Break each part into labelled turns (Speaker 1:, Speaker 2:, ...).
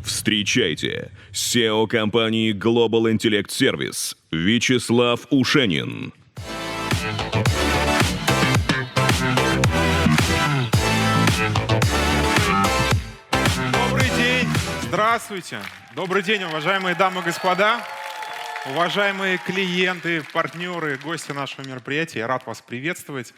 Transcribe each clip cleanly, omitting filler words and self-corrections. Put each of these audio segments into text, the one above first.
Speaker 1: Встречайте, SEO компании Global Intellect Service Вячеслав Ушенин.
Speaker 2: Добрый день, здравствуйте. Добрый день, уважаемые дамы и господа, уважаемые клиенты, партнеры, гости нашего мероприятия. Я рад вас приветствовать.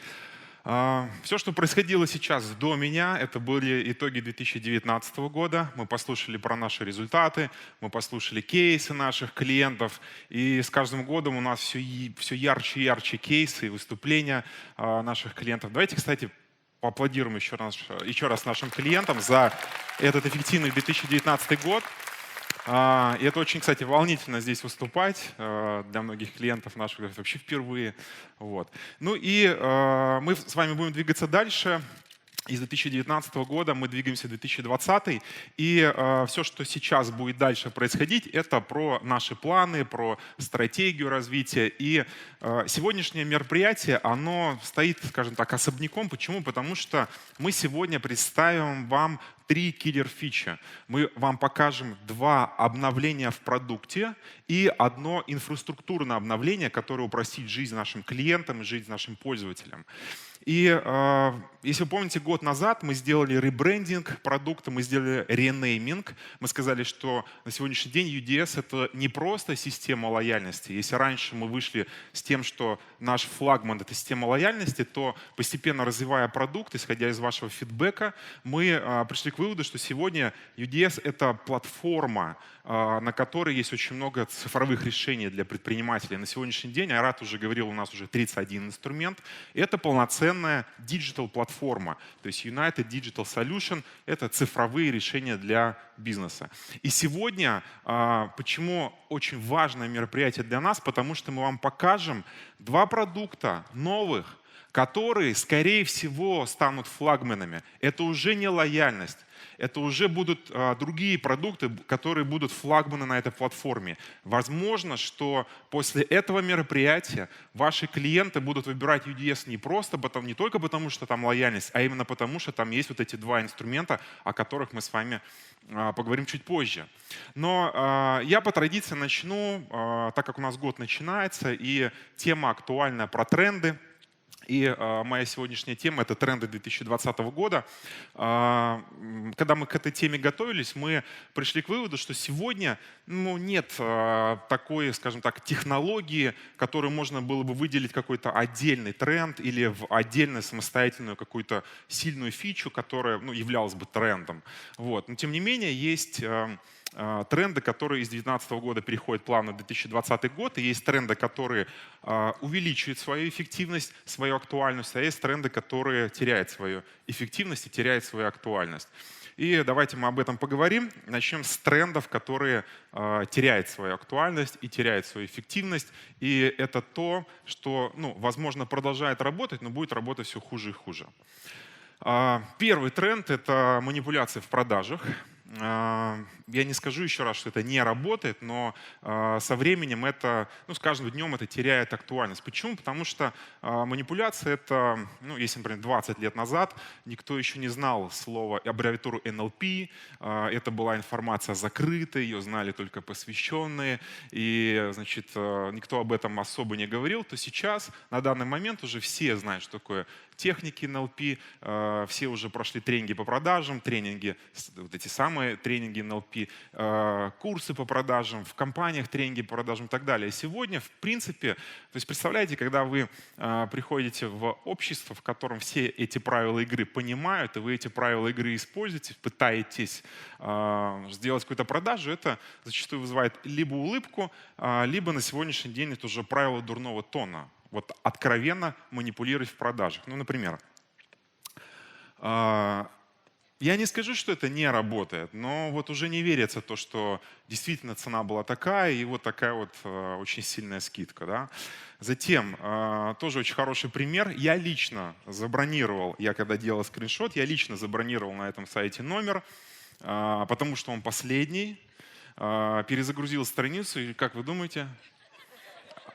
Speaker 2: Все, что происходило сейчас до меня, это были итоги 2019 года. Мы послушали про наши результаты, мы послушали кейсы наших клиентов. И с каждым годом у нас все ярче и ярче кейсы и выступления наших клиентов. Давайте, кстати, поаплодируем еще раз нашим клиентам за этот эффективный 2019 год. И это очень, кстати, волнительно здесь выступать для многих клиентов наших, это вообще впервые. Вот. Ну и мы с вами будем двигаться дальше. Из 2019 года мы двигаемся в 2020. И все, что сейчас будет дальше происходить, это про наши планы, про стратегию развития. И сегодняшнее мероприятие, оно стоит, скажем так, особняком. Почему? Потому что мы сегодня представим вам 3 киллер-фичи. Мы вам покажем 2 обновления в продукте и 1 инфраструктурное обновление, которое упростит жизнь нашим клиентам и жизнь нашим пользователям. И если вы помните, год назад мы сделали ребрендинг продукта, мы сделали ренейминг. Мы сказали, что на сегодняшний день UDS — это не просто система лояльности. Если раньше мы вышли с тем, что наш флагман — это система лояльности, то постепенно развивая продукт, исходя из вашего фидбэка, мы пришли к выводу, что сегодня UDS — это платформа, на которой есть очень много цифровых решений для предпринимателей. На сегодняшний день, Айрат уже говорил, у нас уже 31 инструмент. Это полноценная диджитал-платформа. То есть United Digital Solution — это цифровые решения для бизнеса. И сегодня, почему очень важное мероприятие для нас, потому что мы вам покажем 2 продукта новых, которые, скорее всего, станут флагманами. Это уже не лояльность. Это уже будут другие продукты, которые будут флагманы на этой платформе. Возможно, что после этого мероприятия ваши клиенты будут выбирать UDS не только потому, что там лояльность, а именно потому, что там есть вот эти 2 инструмента, о которых мы с вами поговорим чуть позже. Но я по традиции начну, так как у нас год начинается, и тема актуальная про тренды. И моя сегодняшняя тема — это тренды 2020 года. Когда мы к этой теме готовились, мы пришли к выводу, что сегодня нет такой, скажем так, технологии, которую можно было бы выделить какой-то отдельный тренд или в отдельную самостоятельную какую-то сильную фичу, которая являлась бы трендом. Вот. Но тем не менее есть тренды, которые из 2019 года переходят плавно в 2020 год, и есть тренды, которые увеличивают свою эффективность, свою актуальность, а есть тренды, которые теряют свою эффективность и теряют свою актуальность. И давайте мы об этом поговорим. Начнем с трендов, которые теряют свою актуальность и теряют свою эффективность. И это то, что, возможно, продолжает работать, но будет работать все хуже и хуже. Первый тренд — это манипуляции в продажах. Я не скажу еще раз, что это не работает, но со временем это, с каждым днем это теряет актуальность. Почему? Потому что манипуляция — это, если, например, 20 лет назад никто еще не знал слова, аббревиатуру NLP, это была информация закрытая, ее знали только посвященные, и, значит, никто об этом особо не говорил, то сейчас, на данный момент, уже все знают, что такое техники NLP, все уже прошли тренинги по продажам, тренинги, вот эти самые тренинги NLP, курсы по продажам, в компаниях тренинги по продажам и так далее. И сегодня, в принципе, то есть представляете, когда вы приходите в общество, в котором все эти правила игры понимают, и вы эти правила игры используете, пытаетесь сделать какую-то продажу, это зачастую вызывает либо улыбку, либо на сегодняшний день это уже правило дурного тона. Вот откровенно манипулировать в продажах. Например, я не скажу, что это не работает, но вот уже не верится то, что действительно цена была такая, и вот такая вот очень сильная скидка. Да? Затем, тоже очень хороший пример. Я лично забронировал, когда делал скриншот, я лично забронировал на этом сайте номер, потому что он последний, перезагрузил страницу, и как вы думаете?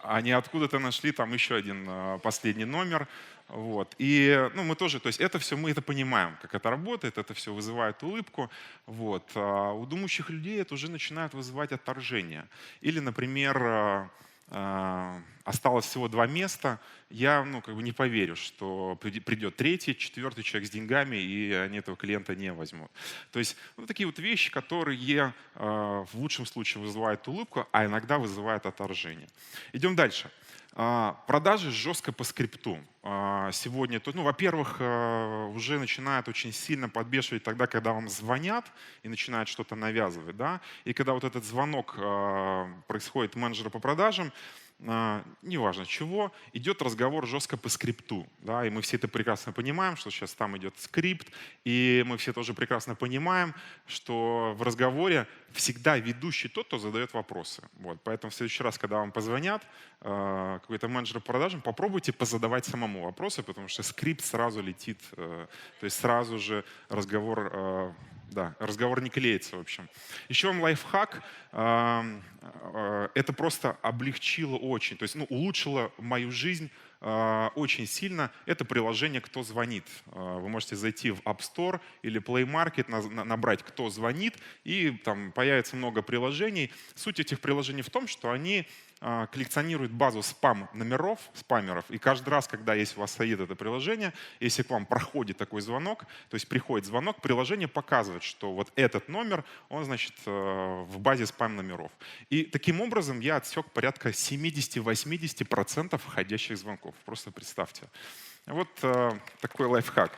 Speaker 2: Они откуда-то нашли там еще один последний номер. Вот. И ну, мы тоже, то есть это все, мы это понимаем, как это работает, это все вызывает улыбку. Вот. А у думающих людей это уже начинает вызывать отторжение. Или, например, осталось всего 2 места, я ну, как бы не поверю, что придет третий, четвертый человек с деньгами, и они этого клиента не возьмут. То есть вот такие вот вещи, которые в лучшем случае вызывают улыбку, а иногда вызывают отторжение. Идем дальше. Продажи жестко по скрипту. Сегодня, ну, во-первых, уже начинают очень сильно подбешивать тогда, когда вам звонят и начинают что-то навязывать. Да? И когда вот этот звонок происходит менеджера по продажам, неважно чего, идет разговор жестко по скрипту. Да? И мы все это прекрасно понимаем, что сейчас там идет скрипт, и мы все тоже прекрасно понимаем, что в разговоре всегда ведущий тот, кто задает вопросы. Вот. Поэтому в следующий раз, когда вам позвонят, какой-то менеджер по продажам, попробуйте позадавать самому вопросы, потому что скрипт сразу летит, то есть сразу же разговор, да, разговор не клеится, в общем. Еще вам лайфхак. Это просто облегчило очень, то есть ну, улучшило мою жизнь очень сильно. Это приложение «Кто звонит». Вы можете зайти в App Store или Play Market, набрать «Кто звонит», и там появится много приложений. Суть этих приложений в том, что они коллекционирует базу спам-номеров, спамеров, и каждый раз, когда есть у вас стоит это приложение, если к вам проходит такой звонок, то есть приходит звонок, приложение показывает, что вот этот номер, он, значит, в базе спам-номеров. И таким образом я отсек порядка 70-80% входящих звонков. Просто представьте. Вот такой лайфхак.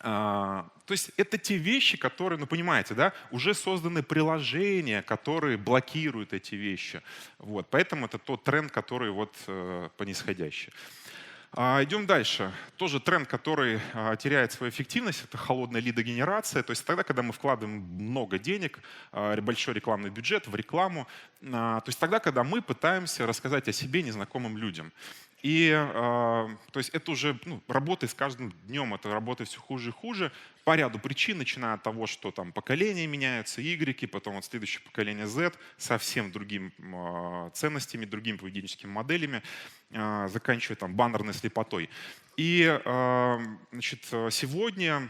Speaker 2: То есть это те вещи, которые, ну понимаете, да, уже созданы приложения, которые блокируют эти вещи. Вот, поэтому это тот тренд, который вот по нисходящей. Идем дальше. Тоже тренд, который теряет свою эффективность, это холодная лидогенерация. То есть тогда, когда мы вкладываем много денег, большой рекламный бюджет в рекламу, то есть тогда, когда мы пытаемся рассказать о себе незнакомым людям. И то есть это уже ну, работает с каждым днем, это работает все хуже и хуже по ряду причин, начиная от того, что там поколения меняются, Y, потом вот следующее поколение Z, совсем другими ценностями, другими поведенческими моделями, заканчивая там баннерной слепотой. И значит, сегодня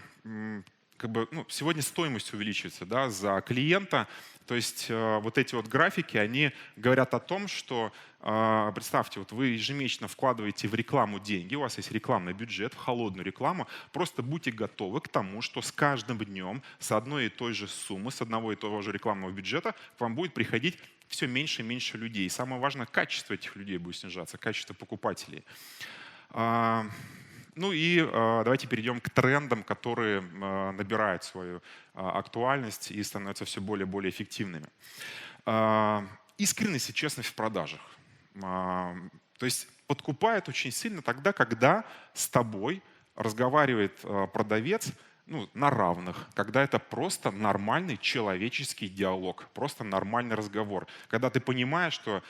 Speaker 2: как бы, ну, сегодня стоимость увеличивается, да, за клиента. То есть вот эти вот графики, они говорят о том, что, представьте, вот вы ежемесячно вкладываете в рекламу деньги, у вас есть рекламный бюджет, в холодную рекламу, просто будьте готовы к тому, что с каждым днем с одной и той же суммы, с одного и того же рекламного бюджета к вам будет приходить все меньше и меньше людей. И самое важное, качество этих людей будет снижаться, качество покупателей. Ну и давайте перейдем к трендам, которые набирают свою актуальность и становятся все более и более эффективными. Искренность и честность в продажах. То есть подкупает очень сильно тогда, когда с тобой разговаривает продавец ну, на равных, когда это просто нормальный человеческий диалог, просто нормальный разговор. Когда ты понимаешь, что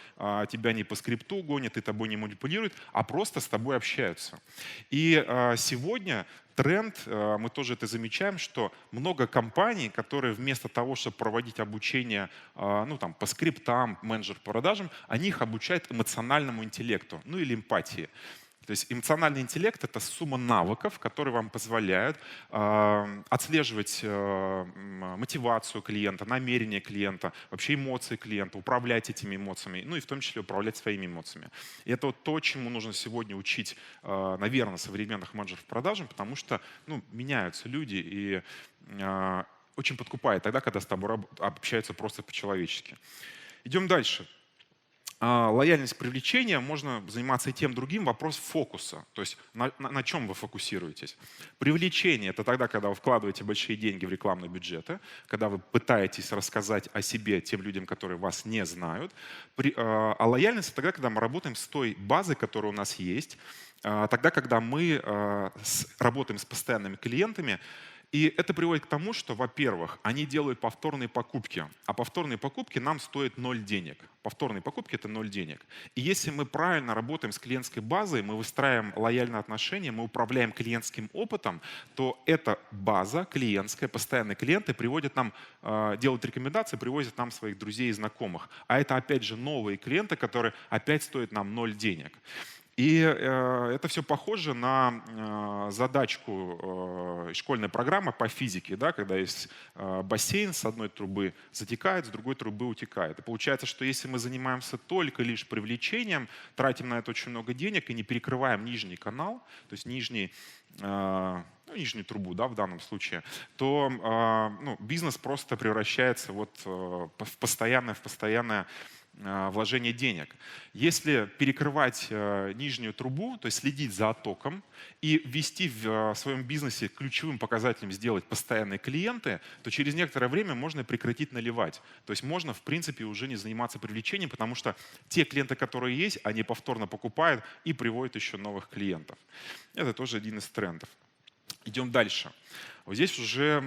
Speaker 2: тебя не по скрипту гонят и тобой не манипулируют, а просто с тобой общаются. И сегодня тренд, мы тоже это замечаем, что много компаний, которые вместо того, чтобы проводить обучение ну, там, по скриптам, менеджер по продажам, они их обучают эмоциональному интеллекту, ну или эмпатии. То есть эмоциональный интеллект — это сумма навыков, которые вам позволяют отслеживать мотивацию клиента, намерения клиента, вообще эмоции клиента, управлять этими эмоциями, ну и в том числе управлять своими эмоциями. И это вот то, чему нужно сегодня учить, наверное, современных менеджеров по продажам, потому что ну, меняются люди и очень подкупает тогда, когда с тобой общаются просто по-человечески. Идем дальше. Лояльность привлечения, можно заниматься и тем другим, вопрос фокуса, то есть на чем вы фокусируетесь. Привлечение — это тогда, когда вы вкладываете большие деньги в рекламные бюджеты, когда вы пытаетесь рассказать о себе тем людям, которые вас не знают. А лояльность — это тогда, когда мы работаем с той базой, которая у нас есть, тогда, когда мы работаем с постоянными клиентами. И это приводит к тому, что, во-первых, они делают повторные покупки, а повторные покупки нам стоят 0 денег. Повторные покупки — это 0 денег. И если мы правильно работаем с клиентской базой, мы выстраиваем лояльные отношения, мы управляем клиентским опытом, то эта база клиентская, постоянные клиенты приводят нам, делают рекомендации, привозят нам своих друзей и знакомых. А это, опять же, новые клиенты, которые опять стоят нам 0 денег. И это все похоже на задачку школьной программы по физике, да, когда есть бассейн, с одной трубы затекает, с другой трубы утекает. И получается, что если мы занимаемся только лишь привлечением, тратим на это очень много денег и не перекрываем нижний канал, то есть нижнюю трубу, да, в данном случае, то бизнес просто превращается в постоянное вложение денег. Если перекрывать нижнюю трубу, то есть следить за оттоком и ввести в своем бизнесе ключевым показателем сделать постоянные клиенты, то через некоторое время можно прекратить наливать. То есть можно, в принципе, уже не заниматься привлечением, потому что те клиенты, которые есть, они повторно покупают и приводят еще новых клиентов. Это тоже один из трендов. Идем дальше. Вот здесь уже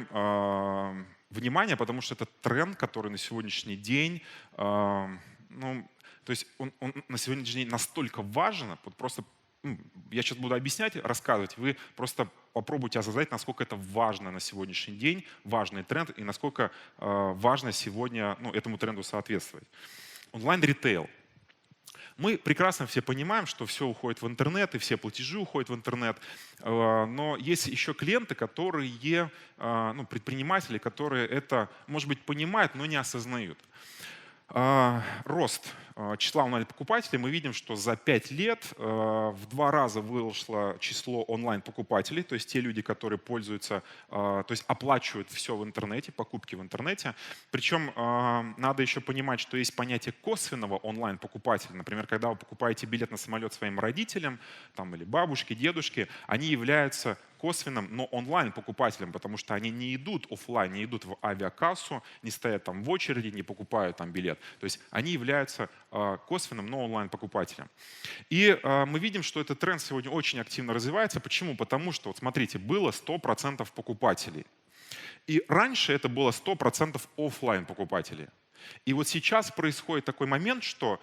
Speaker 2: внимание, потому что это тренд, который на сегодняшний день, то есть он на сегодняшний день настолько важен, вот просто я сейчас буду объяснять, рассказывать, вы просто попробуйте осознать, насколько это важно на сегодняшний день, важный тренд и насколько важно сегодня этому тренду соответствовать. Онлайн-ритейл. Мы прекрасно все понимаем, что все уходит в интернет, и все платежи уходят в интернет, но есть еще клиенты, которые, предприниматели, которые это, может быть, понимают, но не осознают. Рост числа онлайн-покупателей. Мы видим, что за 5 лет в 2 раза выросло число онлайн-покупателей, то есть те люди, которые пользуются, то есть оплачивают все в интернете, покупки в интернете. Причем надо еще понимать, что есть понятие косвенного онлайн-покупателя. Например, когда вы покупаете билет на самолет своим родителям или бабушке, дедушке, они являются косвенным, но онлайн-покупателям, потому что они не идут офлайн, не идут в авиакассу, не стоят там в очереди, не покупают там билет. То есть они являются косвенным, но онлайн-покупателем. И мы видим, что этот тренд сегодня очень активно развивается. Почему? Потому что, вот смотрите, было 100% покупателей. И раньше это было 100% офлайн покупателей. И вот сейчас происходит такой момент, что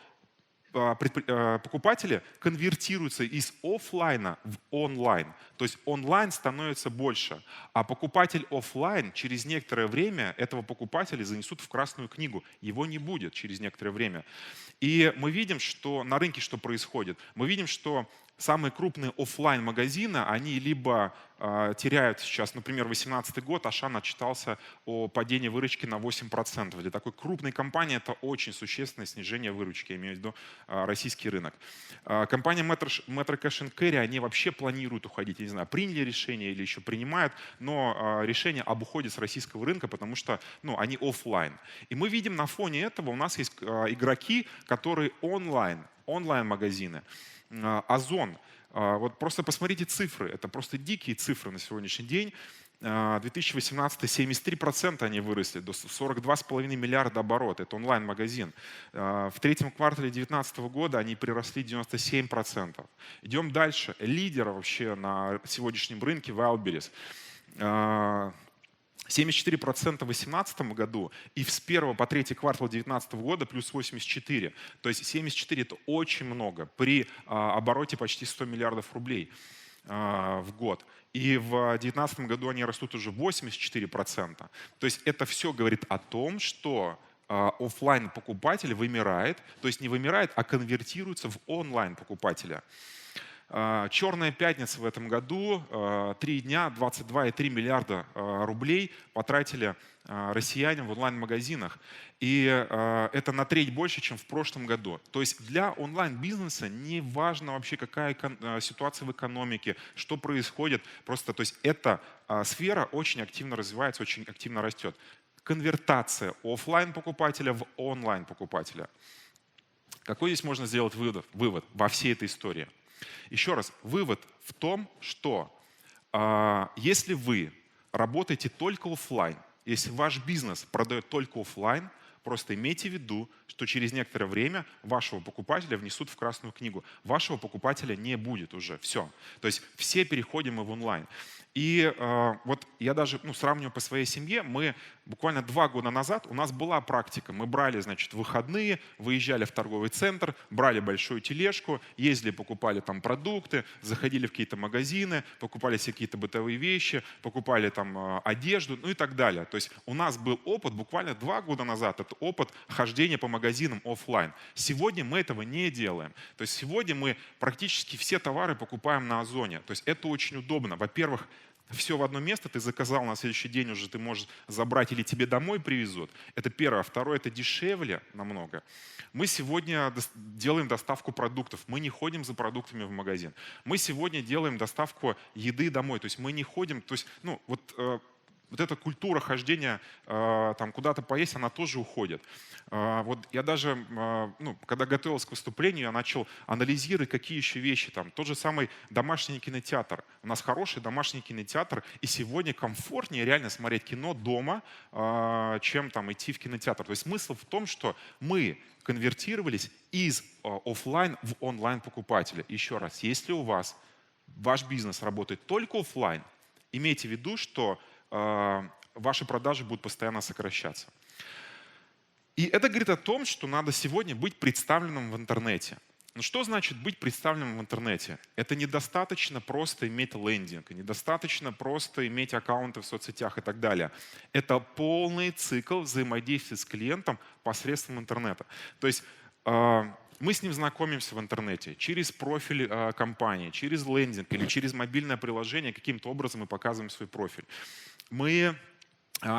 Speaker 2: покупатели конвертируются из офлайна в онлайн. То есть онлайн становится больше, а покупатель офлайн через некоторое время этого покупателя занесут в Красную книгу. Его не будет через некоторое время. И мы видим, что на рынке что происходит. Мы видим, что самые крупные офлайн магазины, они либо теряют сейчас, например, 2018 год, Ашан отчитался о падении выручки на 8%. Для такой крупной компании это очень существенное снижение выручки, я имею в виду российский рынок. Компания Metro Cash & Carry, они вообще планируют уходить, я не знаю, приняли решение или еще принимают, но решение об уходе с российского рынка, потому что они офлайн. И мы видим на фоне этого, у нас есть игроки, которые онлайн-магазины. Озон. Вот просто посмотрите цифры. Это просто дикие цифры на сегодняшний день. 2018 73% они выросли, до 42,5 миллиарда оборот. Это онлайн-магазин. В третьем квартале 2019 года они приросли 97%. Идем дальше. Лидер вообще на сегодняшнем рынке Wildberries. 74% в 2018 году и с 1 по 3 квартал 2019 года плюс 84. То есть 74 – это очень много при обороте почти 100 миллиардов рублей в год. И в 2019 году они растут уже 84%. То есть это все говорит о том, что офлайн покупатель вымирает, то есть не вымирает, а конвертируется в онлайн покупателя. Черная пятница в этом году, 3 дня, 22,3 миллиарда рублей потратили россияне в онлайн-магазинах. И это на треть больше, чем в прошлом году. То есть для онлайн-бизнеса не важно вообще, какая ситуация в экономике, что происходит. Просто, то есть эта сфера очень активно развивается, очень активно растет. Конвертация офлайн-покупателя в онлайн-покупателя. Какой здесь можно сделать вывод во всей этой истории? Еще раз, вывод в том, что если вы работаете только офлайн, если ваш бизнес продает только офлайн, просто имейте в виду, что через некоторое время вашего покупателя внесут в Красную книгу. Вашего покупателя не будет уже. Все. То есть все переходим мы в онлайн. И вот я даже сравниваю по своей семье. Мы буквально 2 года назад, у нас была практика. Мы брали, значит, выходные, выезжали в торговый центр, брали большую тележку, ездили, покупали там продукты, заходили в какие-то магазины, покупали себе какие-то бытовые вещи, покупали там одежду, ну и так далее. То есть у нас был опыт буквально 2 года назад, это опыт хождения по магазинам оффлайн. Сегодня мы этого не делаем. То есть сегодня мы практически все товары покупаем на Озоне. То есть это очень удобно. Во-первых, все в одно место, ты заказал, на следующий день уже ты можешь забрать или тебе домой привезут. Это первое. Второе, это дешевле намного. Мы сегодня делаем доставку продуктов, мы не ходим за продуктами в магазин. Мы сегодня делаем доставку еды домой, то есть мы не ходим, то есть, вот эта культура хождения там куда-то поесть, она тоже уходит. Вот я даже, когда готовился к выступлению, я начал анализировать, какие еще вещи там. Тот же самый домашний кинотеатр. У нас хороший домашний кинотеатр, и сегодня комфортнее реально смотреть кино дома, чем там идти в кинотеатр. То есть смысл в том, что мы конвертировались из офлайн в онлайн покупателя. Еще раз, если у вас ваш бизнес работает только офлайн, имейте в виду, что ваши продажи будут постоянно сокращаться. И это говорит о том, что надо сегодня быть представленным в интернете. Но что значит быть представленным в интернете? Это недостаточно просто иметь лендинг, недостаточно просто иметь аккаунты в соцсетях и так далее. Это полный цикл взаимодействия с клиентом посредством интернета. То есть мы с ним знакомимся в интернете через профиль компании, через лендинг или через мобильное приложение. Каким-то образом мы показываем свой профиль. Мы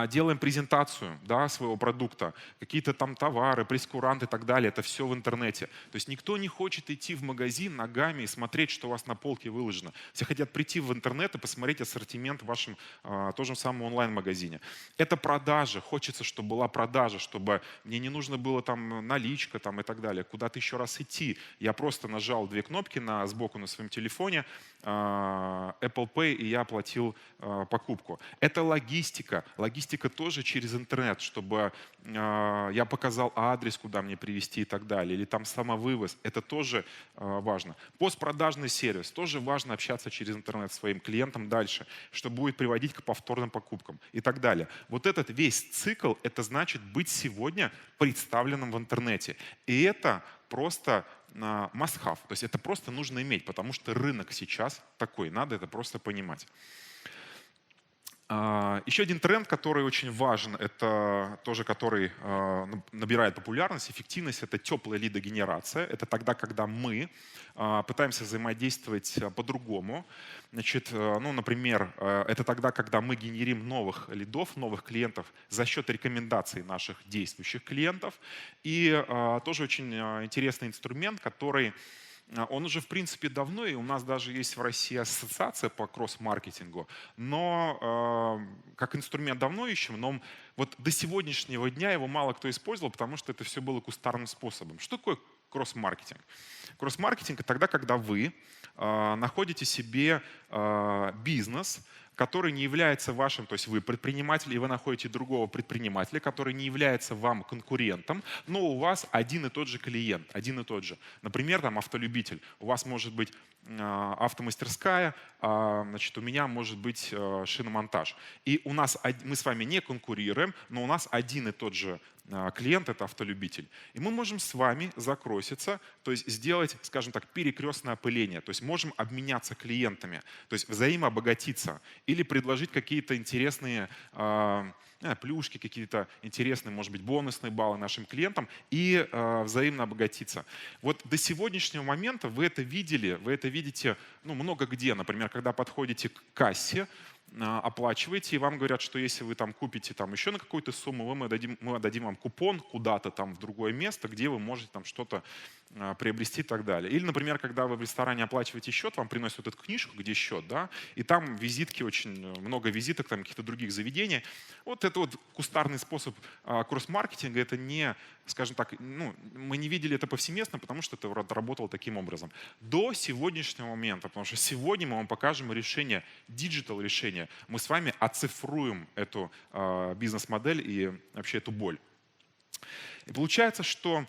Speaker 2: делаем презентацию, да, своего продукта, какие-то там товары, прейскуранты и так далее. Это все в интернете. То есть никто не хочет идти в магазин ногами и смотреть, что у вас на полке выложено. Все хотят прийти в интернет и посмотреть ассортимент в вашем том же самом онлайн-магазине. Это продажа. Хочется, чтобы была продажа, чтобы мне не нужно было там наличка там, и так далее. Куда-то еще раз идти. Я просто нажал 2 кнопки сбоку на своем телефоне, Apple Pay, и я оплатил покупку. Это логистика. Логистика тоже через интернет, чтобы я показал адрес, куда мне привезти и так далее. Или там самовывоз. Это тоже важно. Постпродажный сервис. Тоже важно общаться через интернет с своим клиентом дальше, что будет приводить к повторным покупкам и так далее. Вот этот весь цикл, это значит быть сегодня представленным в интернете. И это просто must-have. То есть это просто нужно иметь, потому что рынок сейчас такой. Надо это просто понимать. Еще один тренд, который очень важен, это тоже, который набирает популярность, эффективность, это теплая лидогенерация. Это тогда, когда мы пытаемся взаимодействовать по-другому. Значит, например, это тогда, когда мы генерим новых лидов, новых клиентов за счет рекомендаций наших действующих клиентов. И тоже очень интересный инструмент, который он уже, в принципе, давно, и у нас даже есть в России ассоциация по кросс-маркетингу, но как инструмент давно ищем, но вот до сегодняшнего дня его мало кто использовал, потому что это все было кустарным способом. Что такое кросс-маркетинг? Кросс-маркетинг – это тогда, когда вы находите себе бизнес, который не является вашим, то есть вы предприниматель, и вы находите другого предпринимателя, который не является вам конкурентом, но у вас один и тот же клиент, один и тот же. Например, там автолюбитель. У вас может быть автомастерская, значит, у меня может быть шиномонтаж. И мы с вами не конкурируем, но у нас один и тот же клиент – это автолюбитель. И мы можем с вами закросситься, то есть сделать, скажем так, перекрестное опыление. То есть можем обменяться клиентами, то есть взаимообогатиться или предложить какие-то интересные плюшки, какие-то интересные, может быть, бонусные баллы нашим клиентам и взаимно обогатиться. Вот до сегодняшнего момента вы это видите много где. Например, когда подходите к кассе, оплачиваете, и вам говорят, что если вы там купите там еще на какую-то сумму, мы отдадим вам купон куда-то там в другое место, где вы можете там что-то приобрести и так далее. Или, например, когда вы в ресторане оплачиваете счет, вам приносят вот эту книжку, где счет, да, и там визитки, очень много визиток там каких-то других заведений. Вот это вот кустарный способ кросс-маркетинга, это не, скажем так, мы не видели это повсеместно, потому что это работало таким образом. До сегодняшнего момента, потому что сегодня мы вам покажем решение, диджитал решение. Мы с вами оцифруем эту бизнес-модель и вообще эту боль. И получается, что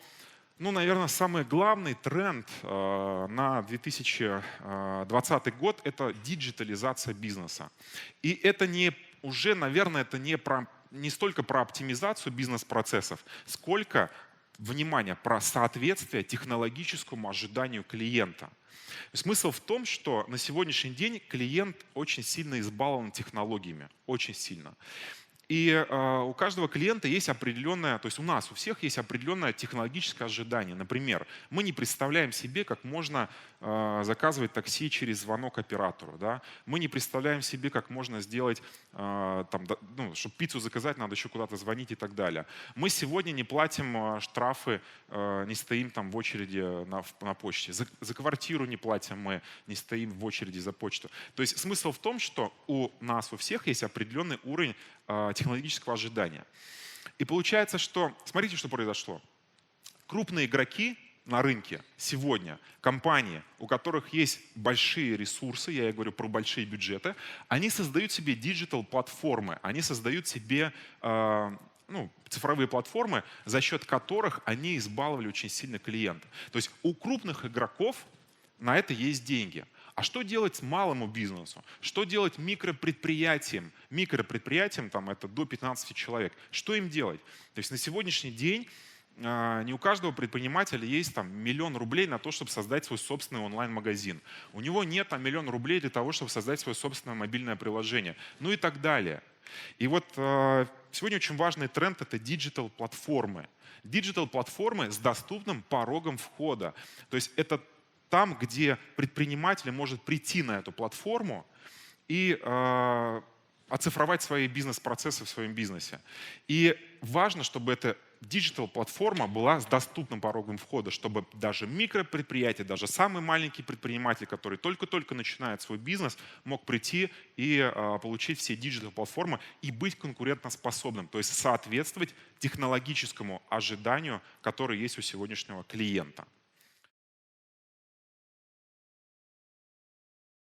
Speaker 2: Ну, наверное, самый главный тренд на 2020 год – это диджитализация бизнеса. И это не уже, наверное, это не столько про оптимизацию бизнес-процессов, сколько, внимание, про соответствие технологическому ожиданию клиента. Смысл в том, что на сегодняшний день клиент очень сильно избалован технологиями, очень сильно. И у каждого клиента есть определенное, то есть у нас, у всех есть определенное технологическое ожидание. Например, мы не представляем себе, как можно заказывать такси через звонок оператору. Да? Мы не представляем себе, как можно сделать, чтобы пиццу заказать, надо еще куда-то звонить и так далее. Мы сегодня не платим штрафы, не стоим там в очереди на почте. За квартиру не платим мы, не стоим в очереди за почту. То есть смысл в том, что у нас, у всех есть определенный уровень технологического ожидания. И получается, что, смотрите, что произошло. Крупные игроки на рынке сегодня, компании, у которых есть большие ресурсы, я говорю про большие бюджеты, они создают себе диджитал-платформы, они создают себе цифровые платформы, за счет которых они избаловали очень сильно клиента. То есть у крупных игроков на это есть деньги. А что делать малому бизнесу? Что делать микропредприятиям? Микропредприятиям, там, это до 15 человек. Что им делать? То есть на сегодняшний день не у каждого предпринимателя есть там, 1 000 000 рублей на то, чтобы создать свой собственный онлайн-магазин. У него нет 1 000 000 рублей для того, чтобы создать свое собственное мобильное приложение. Ну и так далее. И вот сегодня очень важный тренд – это диджитал-платформы. Диджитал-платформы с доступным порогом входа. То есть это там, где предприниматель может прийти на эту платформу и оцифровать свои бизнес-процессы в своем бизнесе. И важно, чтобы эта диджитал-платформа была с доступным порогом входа, чтобы даже микропредприятие, даже самый маленький предприниматель, который только-только начинает свой бизнес, мог прийти и получить все диджитал-платформы и быть конкурентоспособным, то есть соответствовать технологическому ожиданию, которое есть у сегодняшнего клиента.